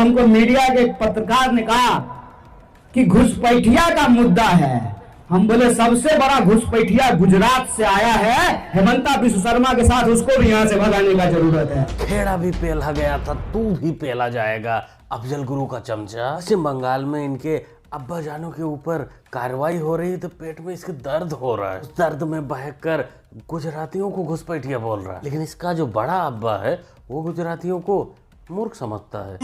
हमको मीडिया के पत्रकार ने कहा कि घुसपैठिया का मुद्दा है। हम बोले सबसे बड़ा घुसपैठिया गुजरात से आया है, हेमंता विश्व शर्मा के साथ, उसको भी यहाँ से भगाने का जरूरत है। खेड़ा भी पेला गया था, तू भी पेला जाएगा, अफजल गुरु का चमचा। पश्चिम बंगाल में इनके अब्बा जानों के ऊपर कार्रवाई हो रही है तो पेट में इसके दर्द हो रहा है। उस दर्द में बहकर गुजरातियों को घुसपैठिया बोल रहा है, लेकिन इसका जो बड़ा अब्बा है वो गुजरातियों को मूर्ख समझता है।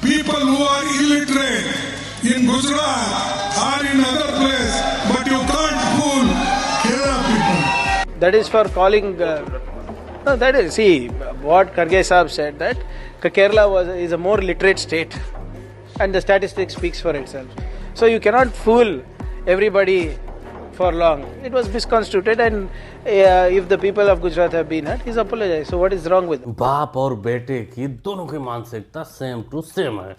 People who are illiterate in Gujarat or in other place, but you can't fool Kerala people. That is for calling. No, that is, see what Kharge Sahab said, that Kerala is a more literate state, and the statistics speaks for itself. So you cannot fool everybody for long. It was misconstrued, and if the people of Gujarat have been hurt, he's apologized. So what is wrong with it? बाप और बेटे की दोनों की मानसिकता same to same है।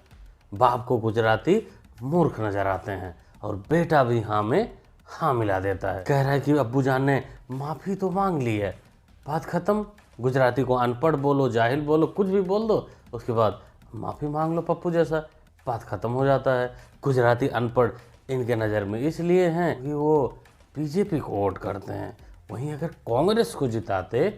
बाप को गुजराती मूर्ख नजर आते हैं और बेटा भी हाँ में हाँ मिला देता है। कह रहा है कि अब्बू जान ने माफी तो मांग ली है, बात खत्म। गुजराती को अनपढ़ बोलो, जाहिल बोलो, कुछ भी बोल दो, उसके बाद माफी मांग लो पप्पू जैसा, बात खत्म हो जाता है। गुजराती अनपढ़ इनके नज़र में इसलिए हैं कि वो बीजेपी को वोट करते हैं, वहीं अगर कांग्रेस को जिताते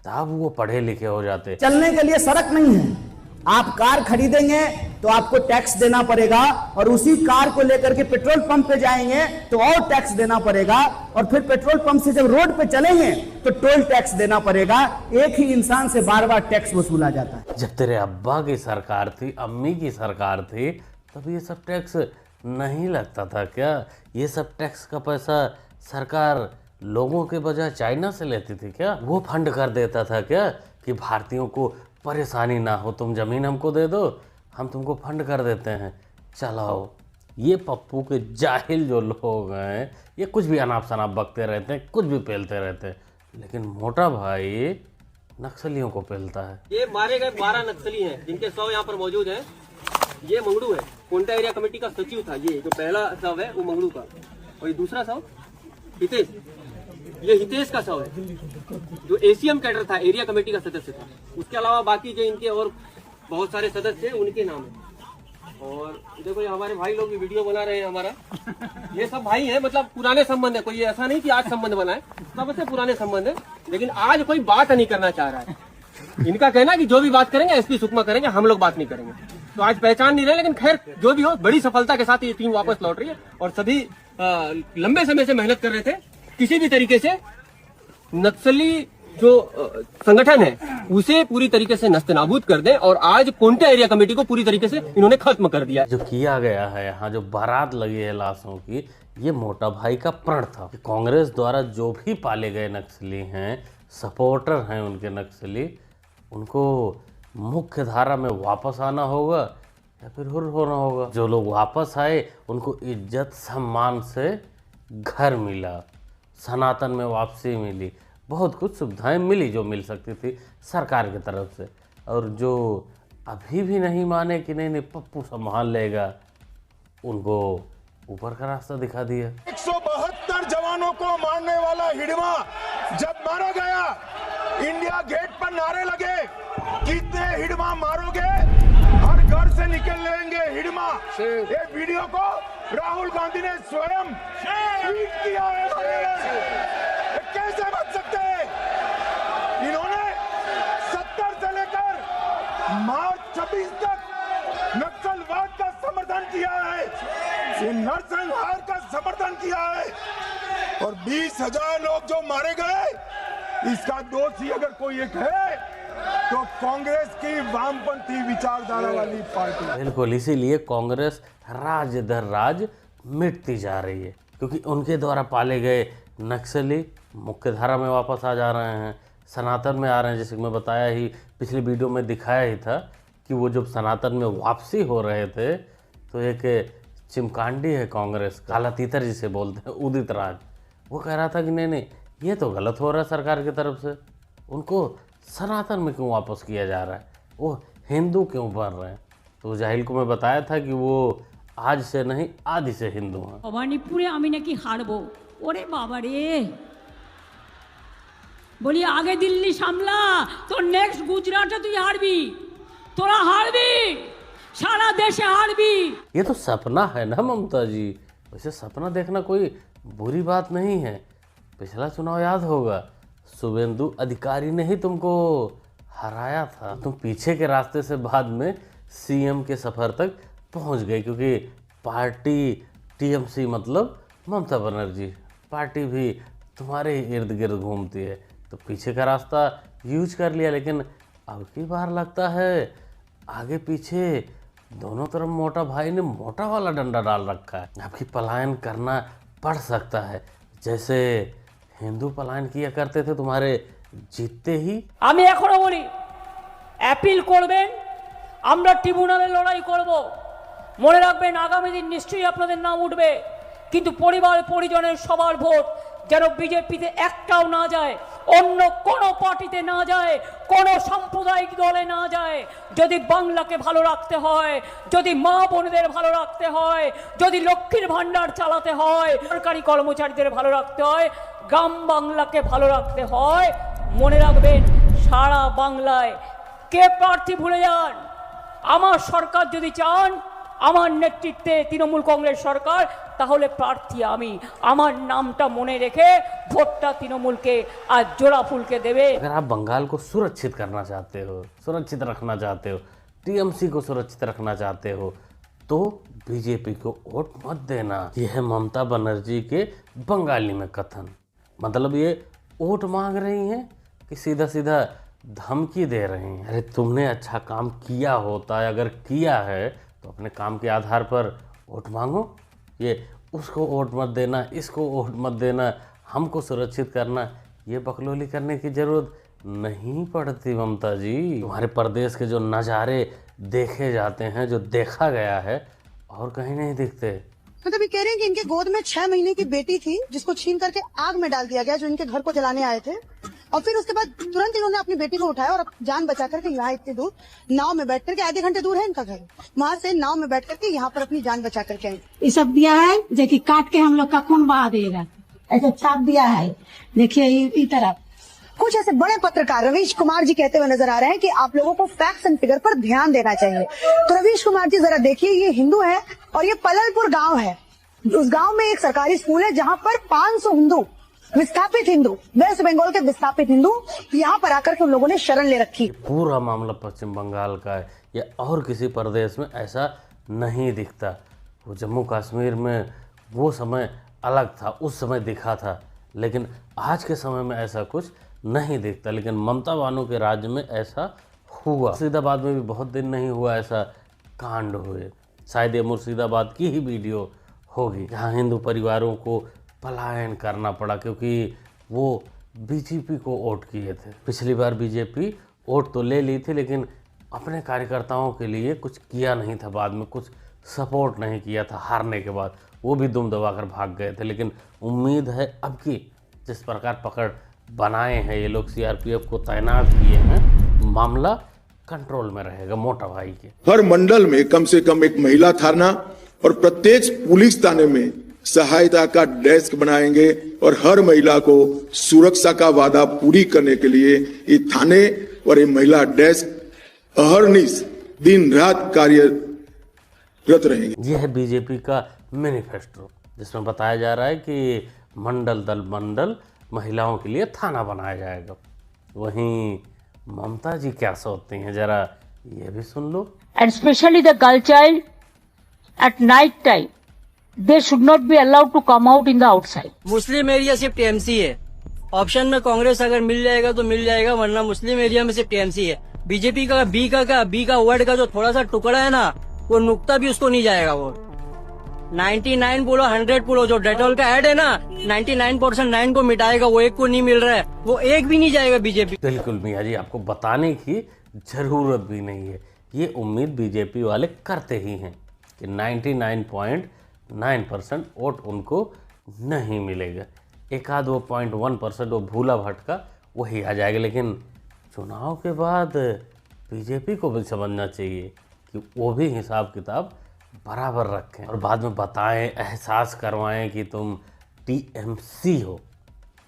तब वो पढ़े लिखे हो जाते। चलने के लिए सड़क नहीं है, आप कार खरीदेंगे तो आपको टैक्स देना पड़ेगा, और उसी कार को लेकर के पेट्रोल पंप पे जाएंगे तो और टैक्स देना पड़ेगा, और फिर पेट्रोल पंप से जब रोड पे चलेंगे तो टोल टैक्स देना पड़ेगा। एक ही इंसान से बार बार टैक्स वसूला जाता है। जब तेरे अब्बा की सरकार थी, अम्मी की सरकार थी, तब ये सब टैक्स नहीं लगता था क्या? ये सब टैक्स का पैसा सरकार लोगों के बजाय चाइना से लेती थी क्या? वो फंड कर देता था क्या कि भारतीयों को परेशानी ना हो, तुम जमीन हमको दे दो, हम तुमको फंड कर देते हैं, चलाओ। ये पप्पू के जाहिल जो लोग हैं ये कुछ भी अनाप शनाप बकते रहते हैं, कुछ भी पेलते रहते हैं, लेकिन मोटा भाई नक्सलियों को पेलता है। ये मारे गए 12 नक्सली हैं जिनके 100 यहाँ पर मौजूद हैं। ये मंगड़ू है, कोंटा एरिया कमेटी का सचिव था। ये जो पहला शव है वो मंगड़ू का, और ये दूसरा शव हितेश, ये हितेश का शव है जो एसीएम कैडर था, एरिया कमेटी का सदस्य था। उसके अलावा बाकी जो इनके और बहुत सारे सदस्य हैं उनके नाम है। और देखो ये हमारे भाई लोग भी वीडियो बना रहे हैं हमारा। ये सब भाई हैं, मतलब पुराने संबंध है, कोई ऐसा नहीं कि आज संबंध बना है, सबसे पुराने संबंध है, लेकिन आज कोई बात नहीं करना चाह रहा है। इनका कहना है कि जो भी बात करेंगे एसपी सुकमा करेंगे, हम लोग बात नहीं करेंगे। तो आज पहचान नहीं रहे, लेकिन खैर जो भी हो, बड़ी सफलता के साथ ये टीम वापस लौट रही है, और सभी लंबे समय से मेहनत कर रहे थे किसी भी तरीके से नक्सली जो संगठन है उसे पूरी तरीके से नस्तनाबूद कर दें, और आज कोंटा एरिया कमेटी को पूरी तरीके से इन्होंने खत्म कर दिया। जो किया गया है यहाँ, जो बारात लगी है लाशों की, ये मोटा भाई का प्रण था। कांग्रेस द्वारा जो भी पाले गए नक्सली हैं, सपोर्टर हैं उनके नक्सली, उनको मुख्य धारा में वापस आना होगा या फिर हुर होना होगा। जो लोग वापस आए उनको इज्जत सम्मान से घर मिला, सनातन में वापसी मिली, बहुत कुछ सुविधाएं मिली जो मिल सकती थी सरकार की तरफ से। और जो अभी भी नहीं माने कि नहीं पप्पू संभाल लेगा, उनको ऊपर का रास्ता दिखा दिया। 172 जवानों को मारने वाला हिडमा जब मारा गया, इंडिया गेट पर नारे लगे, कितने हिडमा मारोगे, हर घर से निकल लेंगे हिडमा। ये वीडियो को राहुल गांधी ने स्वयं ट्वीट किया है। कैसे बच सकते हैं? इन्होंने 70 से लेकर मार्च 26 तक नक्सलवाद का समर्थन किया है, ये नरसंहार का समर्थन किया है, और 20,000 लोग जो मारे गए, इसका दोषी अगर कोई एक है तो कांग्रेस की वामपंथी विचारधारा वाली पार्टी। बिल्कुल, इसीलिए कांग्रेस राज दर राज मिटती जा रही है, क्योंकि उनके द्वारा पाले गए नक्सली मुख्य धारा में वापस आ जा रहे हैं, सनातन में आ रहे हैं। जैसे मैं बताया ही, पिछली वीडियो में दिखाया ही था कि वो जब सनातन में वापसी हो रहे थे तो एक चिमकांडी है कांग्रेस, काला तीतर जिसे बोलते हैं, उदित राज, वो कह रहा था कि नहीं ये तो गलत हो रहा है सरकार की तरफ से, उनको सनातन में क्यों वापस किया जा रहा है, वो हिंदू क्यों बन रहे हैं। तो जाहिल को मैं बताया था कि वो आज से नहीं आदि से हिंदू हैं। भवानीपुरे आमी नाकि हारबो, ओरे बाबा रे, बोली आगे दिल्ली सामला, तो नेक्स्ट गुजराटे तुई हारबी, तोरा हारबी। সারা দেশে হারবি। ये तो सपना है ना ममता जी, वैसे सपना देखना कोई बुरी बात नहीं है। पिछला चुनाव याद होगा, शुभेंदु अधिकारी ने ही तुमको हराया था। तुम पीछे के रास्ते से बाद में सीएम के सफर तक पहुंच गए, क्योंकि पार्टी टीएमसी मतलब ममता बनर्जी, पार्टी भी तुम्हारे इर्द गिर्द घूमती है, तो पीछे का रास्ता यूज कर लिया। लेकिन अब की बार लगता है आगे पीछे दोनों तरफ मोटा भाई ने मोटा वाला डंडा डाल रखा है। आपकी पलायन करना पड़ सकता है, जैसे हिंदू पलायन किया करते थे तुम्हारे जीतते ही। আমি এখনো বলি অ্যাপিল করবেন, আমরা ট্রিব্যুনালে লড়াই করব। মনে রাখবেন আগামী দিন নিশ্চয়ই আপনাদের নাম উঠবে, কিন্তু পরিবার পরিজনের সবার ভোট যেন বিজেপিতে একটাও না যায়, অন্য কোনো পার্টিতে না যায়, কোনো সাম্প্রদায়িক দলে না যায়। যদি বাংলাকে ভালো রাখতে হয়, যদি মা বোনদের ভালো রাখতে হয়, যদি লক্ষ্মীর ভাণ্ডার চালাতে হয়, সরকারি কর্মচারীদের ভালো রাখতে হয়, গ্রাম বাংলাকে ভালো রাখতে হয়, মনে রাখবেন সারা বাংলায় কে প্রার্থী ভুলে যান। আমার সরকার যদি চান, আমার নেতৃত্বে তৃণমূল কংগ্রেস সরকার, তাহলে প্রার্থী আমি। আমার নামটা মনে রেখে ভোটটা তৃণমূলকে আর জোড়া ফুলকে দেবে। अगर आप बंगाल को सुरक्षित करना चाहते हो, सुरक्षित रखना चाहते हो, टीएमसी को सुरक्षित रखना चाहते हो, तो बीजेपी को वोट मत देना। यह है ममता बनर्जी के बंगाली में कथन। मतलब ये वोट मांग रही हैं कि सीधा सीधा धमकी दे रही हैं। अरे तुमने अच्छा काम किया होता है, अगर किया है तो अपने काम के आधार पर वोट मांगो। ये उसको वोट मत देना, इसको वोट मत देना, हमको सुरक्षित करना, ये बकलोली करने की जरूरत नहीं पड़ती ममता जी। तुम्हारे प्रदेश के जो नज़ारे देखे जाते हैं, जो देखा गया है, और कहीं नहीं दिखते। मतलब ये कह रहे हैं कि इनके गोद में 6 महीने की बेटी थी, जिसको छीन करके आग में डाल दिया गया, जो इनके घर को जलाने आए थे, और फिर उसके बाद तुरंत इन्होंने अपनी बेटी को उठाया और जान बचा करके यहाँ इतने दूर नाव में बैठ करके, आधे घंटे दूर है इनका घर, वहाँ से नाव में बैठ करके यहाँ पर अपनी जान बचा करके आए। ये सब दिया है, देखिए काट के हम लोग का खून बहा देगा, ऐसा छाप दिया है। देखिए इस तरह कुछ ऐसे बड़े पत्रकार रवीश कुमार जी कहते हुए नजर आ रहे हैं कि आप लोगों को फैक्ट्स एंड फिगर पर ध्यान देना चाहिए। तो रवीश कुमार जी जरा देखिए, ये हिंदू है और ये पललपुर गांव है। उस गांव में एक सरकारी स्कूल है जहां पर 500 हिंदू, विस्थापित हिंदू, वेस्ट बंगाल के विस्थापित हिंदू यहाँ पर आकर के उन लोगों ने शरण ले रखी। पूरा मामला पश्चिम बंगाल का है, या और किसी प्रदेश में ऐसा नहीं दिखता। वो जम्मू कश्मीर में वो समय अलग था, उस समय दिखा था, लेकिन आज के समय में ऐसा कुछ नहीं दिखता। लेकिन ममता बानो के राज्य में ऐसा हुआ। मुर्शिदाबाद में भी बहुत दिन नहीं हुआ ऐसा कांड हुए, शायद ये मुर्शिदाबाद की ही वीडियो होगी, जहाँ हिंदू परिवारों को पलायन करना पड़ा क्योंकि वो बीजेपी को वोट किए थे। पिछली बार बीजेपी वोट तो ले ली थी, लेकिन अपने कार्यकर्ताओं के लिए कुछ किया नहीं था, बाद में कुछ सपोर्ट नहीं किया था हारने के बाद, वो भी दुम दबाकर भाग गए थे। लेकिन उम्मीद है अब की जिस प्रकार पकड़ बनाए हैं ये लोग, सीआरपीएफ को तैनात किए हैं, मामला कंट्रोल में रहेगा मोटा भाई के। हर मंडल में कम से कम एक महिला थाना और प्रत्येक पुलिस थाने में सहायता का डेस्क बनाएंगे और हर महिला को सुरक्षा का वादा पूरी करने के लिए ये थाने और ये महिला डेस्क अहर्निश दिन रात कार्यरत रहेंगे। यह है बीजेपी का मैनिफेस्टो, जिसमें बताया जा रहा है कि मंडल दल मंडल महिलाओं के लिए थाना बनाया जाएगा। वहीं ममता जी क्या सोचती हैं, जरा ये भी सुन लो। and especially the girl child at night time they should not be allowed to come out in the outside. Muslim area सिर्फ टीएमसी है, ऑप्शन में कांग्रेस अगर मिल जाएगा तो मिल जाएगा, वरना मुस्लिम एरिया में सिर्फ टीएमसी है। बीजेपी का बी का वर्ड का जो थोड़ा सा टुकड़ा है ना, वो नुक्ता भी उसको नहीं जाएगा। वो 99 बोलो 100 बोलो, जो डेटॉल का ऐड है ना 99% 9 को मिटाएगा, वो एक को नहीं मिल रहा है, वो एक भी नहीं जाएगा बीजेपी। बिल्कुल मियाँ जी, आपको बताने की जरूरत भी नहीं है, ये उम्मीद बीजेपी वाले करते ही हैं कि 99.9% वोट उनको नहीं मिलेगा। एक आध वो 0.1% वो भूला भटका वही आ जाएगा। लेकिन चुनाव के बाद बीजेपी को भी समझना चाहिए कि वो भी हिसाब किताब बराबर रखें और बाद में बताएं, एहसास करवाएं कि तुम टीएमसी हो,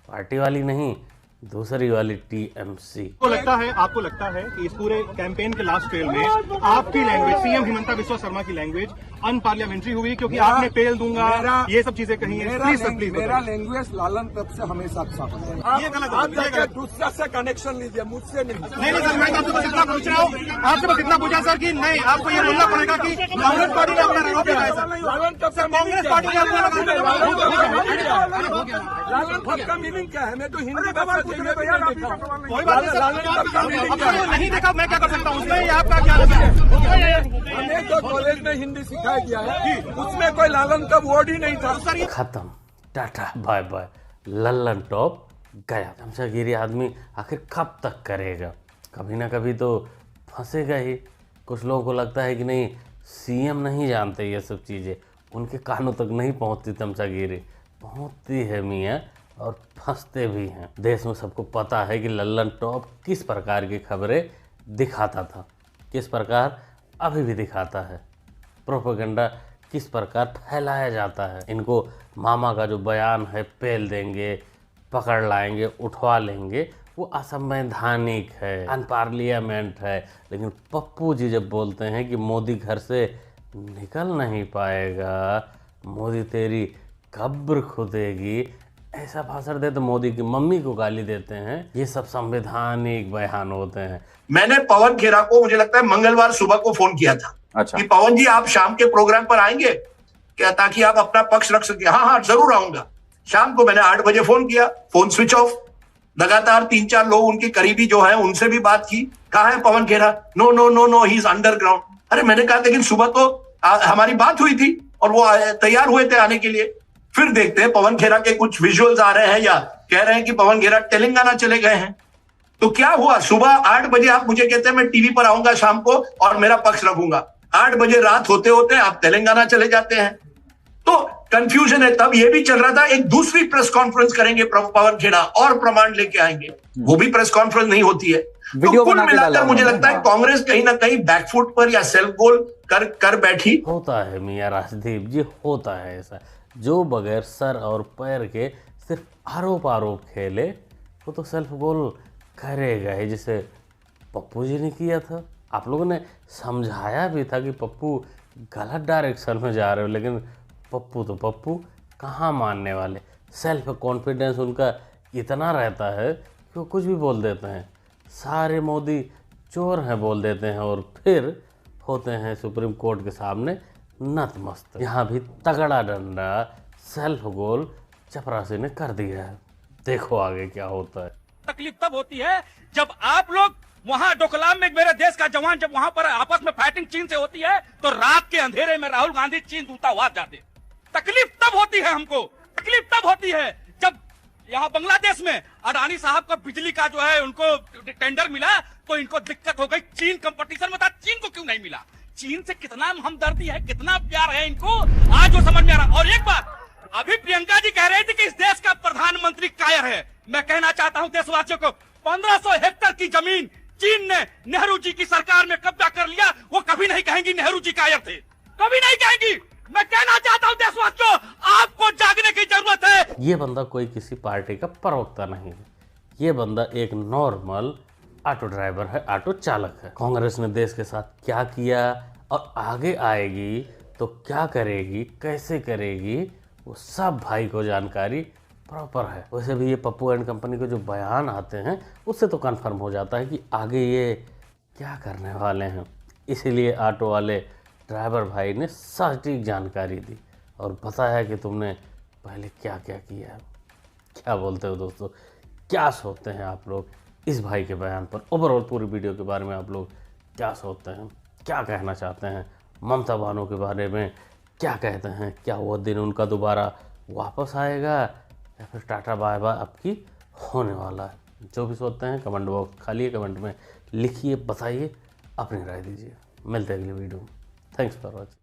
पार्टी वाली नहीं दूसरी वाली टीएमसी। आपको लगता है कि इस पूरे कैंपेन के लास्ट ट्रेल में आपकी लैंग्वेज, सीएम हिमंता बिस्वा शर्मा की लैंग्वेज अनपार्लियामेंट्री हुई, क्योंकि आपने पेल दूंगा ये सब चीजें कही हैं? प्लीज मेरा लैंग्वेज लालन तब से हमेशा अच्छा है। ये गलत दूसरा से कनेक्शन लीजिए, मुझसे नहीं। नहीं सर, मैं आपसे बस इतना पूछ रहा हूँ, आपसे बस इतना पूछा सर कि नहीं, आपको ये बोलना पड़ेगा कि कांग्रेस पार्टी ने अपना रोक लगाया सर, कांग्रेस पार्टी ने अपना लालन तब का मीनिंग क्या है? मैं तो हिंदी कोई बात नहीं देखा, मैं क्या कर सकता हूँ उसमें? आपका क्या है? हमें जो कॉलेज में हिंदी सिखाया गया है उसमें कोई लालन का वर्ड ही नहीं था। खत्म, टाटा बाय बाय, लल्लन टॉप गया। चमचागिरी आदमी आखिर कब तक करेगा? कभी ना कभी तो फंसेगा ही। कुछ लोगों को लगता है कि नहीं, सीएम नहीं जानते ये सब चीज़ें, उनके कानों तक नहीं पहुंचती चमचागिरी। पहुंचती है मियाँ, और फंसते भी हैं। देश में सबको पता है कि लल्लन टॉप किस प्रकार की खबरें दिखाता था, किस प्रकार अभी भी दिखाता है, प्रोपेगेंडा किस प्रकार फैलाया जाता है। इनको मामा का जो बयान है, पेल देंगे, पकड़ लाएंगे, उठवा लेंगे, वो असंवैधानिक है, अनपार्लियामेंट है। लेकिन पप्पू जी जब बोलते हैं कि मोदी घर से निकल नहीं पाएगा, मोदी तेरी कब्र खुदेगी, ऐसा भाषण देते, मोदी की मम्मी को गाली देते हैं, ये सब संवैधानिक बयान होते हैं। मैंने पवन खेरा को, मुझे लगता है मंगलवार सुबह को फोन किया था। अच्छा। कि पवन जी आप शाम के प्रोग्राम पर आएंगे क्या, ताकि आप अपना पक्ष रख सके? हाँ जरूर आऊंगा। शाम को मैंने 8 बजे फोन किया, फोन स्विच ऑफ। लगातार 3-4 लोग उनके करीबी जो है उनसे भी बात की, कहा है Pawan Khera? No no no no, he is underground. अरे मैंने कहा लेकिन सुबह तो हमारी बात हुई थी और वो तैयार हुए थे आने के लिए। फिर देखते हैं पवन खेरा के कुछ विजुअल्स आ रहे हैं या कह रहे हैं कि पवन खेरा तेलंगाना चले गए हैं। तो क्या हुआ? सुबह 8 बजे आप मुझे कहते हैं मैं टीवी पर आऊंगा शाम को और मेरा पक्ष रखूंगा। 8 बजे रात होते होते आप तेलंगाना चले जाते हैं। तो कंफ्यूजन है। तब ये भी चल रहा था एक दूसरी प्रेस कॉन्फ्रेंस करेंगे पवन खेड़ा और प्रमाण लेके आएंगे, वो भी प्रेस कॉन्फ्रेंस नहीं होती है। तो कुल मिलाकर मुझे लगता है कांग्रेस कहीं ना कहीं बैकफुट पर या सेल्फ गोल कर बैठी। होता है मियां राजदीप जी, होता है ऐसा। जो बगैर सर और पैर के सिर्फ आरोप खेले, वो तो सेल्फ गोल करेगा ही, जिसे पप्पू जी ने किया था। आप लोगों ने समझाया भी था कि पप्पू गलत डायरेक्शन में जा रहे हो, लेकिन पप्पू तो पप्पू कहाँ मानने वाले। सेल्फ कॉन्फिडेंस उनका इतना रहता है कि वो कुछ भी बोल देते हैं, सारे मोदी चोर हैं बोल देते हैं, और फिर होते हैं सुप्रीम कोर्ट के सामने नतमस्तक। यहाँ भी तगड़ा डंडा सेल्फ गोल चपरासी ने कर दिया है। देखो आगे क्या होता है। तकलीफ तब होती है जब आप लोग वहां डोकलाम में मेरे देश का जवान जब वहां पर आपस में फाइटिंग चीन से होती है, तो रात के अंधेरे में राहुल गांधी चीन दूतावास जाते। तकलीफ तब होती है हमको, तकलीफ तब होती है जब यहाँ बांग्लादेश में अडानी साहब का बिजली का जो है उनको टेंडर मिला, तो इनको दिक्कत हो गई। चीन कंपटीशन में था, चीन को क्यों नहीं मिला? चीन से कितना हमदर्दी है, कितना प्यार है इनको, आज वो समझ में आ रहा। और एक बात, अभी प्रियंका जी कह रही थी कि इस देश का प्रधानमंत्री कायर है। मैं कहना चाहता हूं देशवासियों को, 1500 हेक्टेयर की जमीन चीन ने नेहरू जी की सरकार में कब्जा कर लिया। वो कभी नहीं कहेंगी नेहरू जी कायर थे, कभी नहीं कहेंगी। मैं कहना चाहता हूं देशवासियों, आपको जागने की जरूरत है। ये बंदा कोई किसी पार्टी का प्रवक्ता नहीं है, ये बंदा एक नॉर्मल ऑटो ड्राइवर है, ऑटो चालक है। कांग्रेस ने देश के साथ क्या किया और आगे आएगी तो क्या करेगी, कैसे करेगी, वो सब भाई को जानकारी प्रॉपर है। वैसे भी ये पप्पू एंड कंपनी के जो बयान आते हैं उससे तो कंफर्म हो जाता है कि आगे ये क्या करने वाले हैं। इसीलिए ऑटो वाले ड्राइवर भाई ने सटीक जानकारी दी और बताया कि तुमने पहले क्या क्या किया है। क्या बोलते हो दोस्तों, क्या सोचते हैं आप लोग इस भाई के बयान पर? ओवरऑल पूरी वीडियो के बारे में आप लोग क्या सोचते हैं, क्या कहना चाहते हैं? ममता बानो के बारे में क्या कहते हैं? क्या वो दिन उनका दोबारा वापस आएगा या फिर टाटा बाय बाय आपकी होने वाला है? जो भी सोचते हैं कमेंट बॉक्स खाली कमेंट में लिखिए, बताइए, अपनी राय दीजिए। मिलते हैं अगली वीडियो में। Thanks for watching.